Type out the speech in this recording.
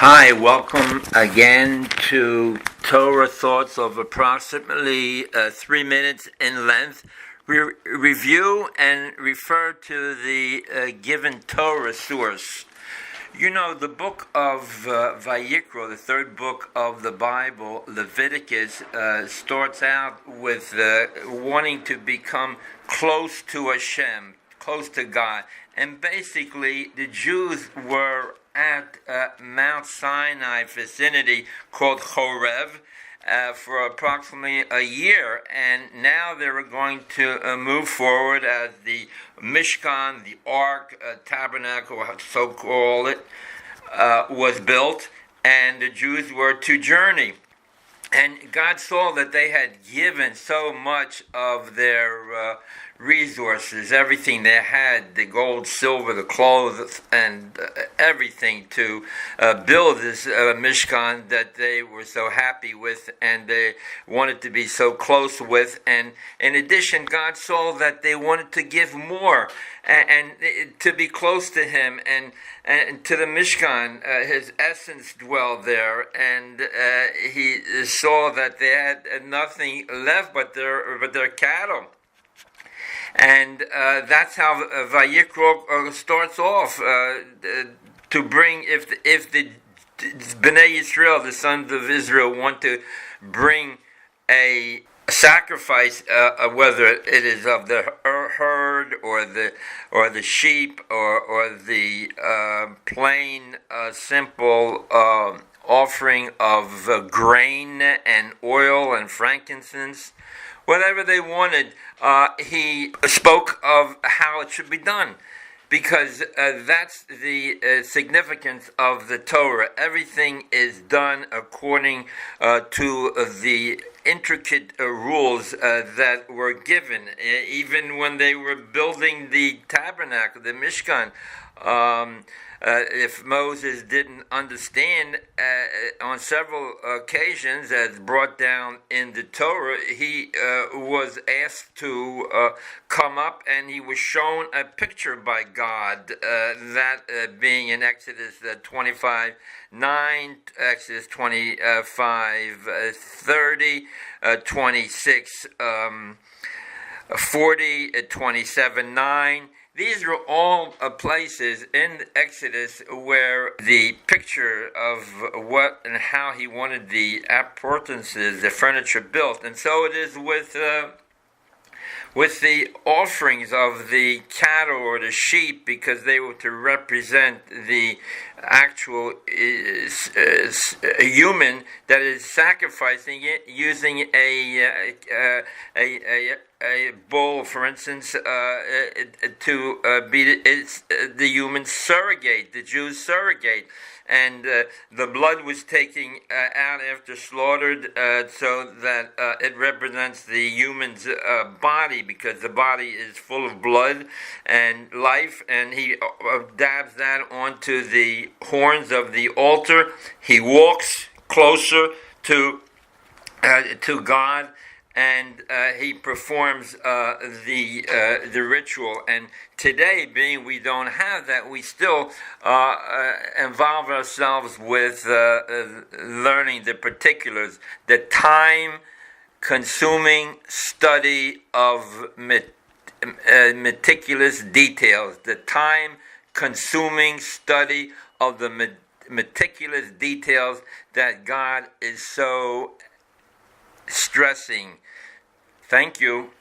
Hi, welcome again to Torah Thoughts of approximately 3 minutes in length. We review and refer to the given Torah source. You know, the book of Vayikra, the third book of the Bible, Leviticus, starts out with wanting to become close to Hashem, close to God. And basically, the Jews were at Mount Sinai vicinity called Horeb for approximately a year, and now they were going to move forward as the Mishkan, the Ark, Tabernacle, so call it, was built, and the Jews were to journey. And God saw that they had given so much of their resources, everything they had, the gold, silver, the clothes, and everything to build this Mishkan that they were so happy with and they wanted to be so close with. And in addition, God saw that they wanted to give more and to be close to Him and to the Mishkan. His essence dwelled there, and He saw that they had nothing left but their cattle. And that's how Vayikra starts off, to bring, if the Bnei Yisrael, the sons of Israel, want to bring a sacrifice, whether it is of the herd or the sheep or the plain simple offering of grain and oil and frankincense, whatever they wanted, he spoke of how it should be done, because that's the significance of the Torah. Everything is done according to the intricate rules that were given. Even when they were building the tabernacle, the Mishkan, if Moses didn't understand on several occasions, as brought down in the Torah, he was asked to come up, and he was shown a picture by God, that being in Exodus 25:9, Exodus 25:30, 26:40, 27:9. These are all places in Exodus where the picture of what and how he wanted the appurtenances, the furniture built. And so it is with the offerings of the cattle or the sheep, because they were to represent the actual human that is sacrificing it, using a bull, for instance, to be the human surrogate, the Jews' surrogate. And the blood was taken out after slaughtered, so that it represents the human's body, because the body is full of blood and life. And he dabs that onto the horns of the altar. He walks closer to God, and he performs the ritual. And today, being we don't have that, we still involve ourselves with learning the particulars, the time-consuming study of meticulous details, the time-consuming study of the meticulous details that God is so stressing. Thank you.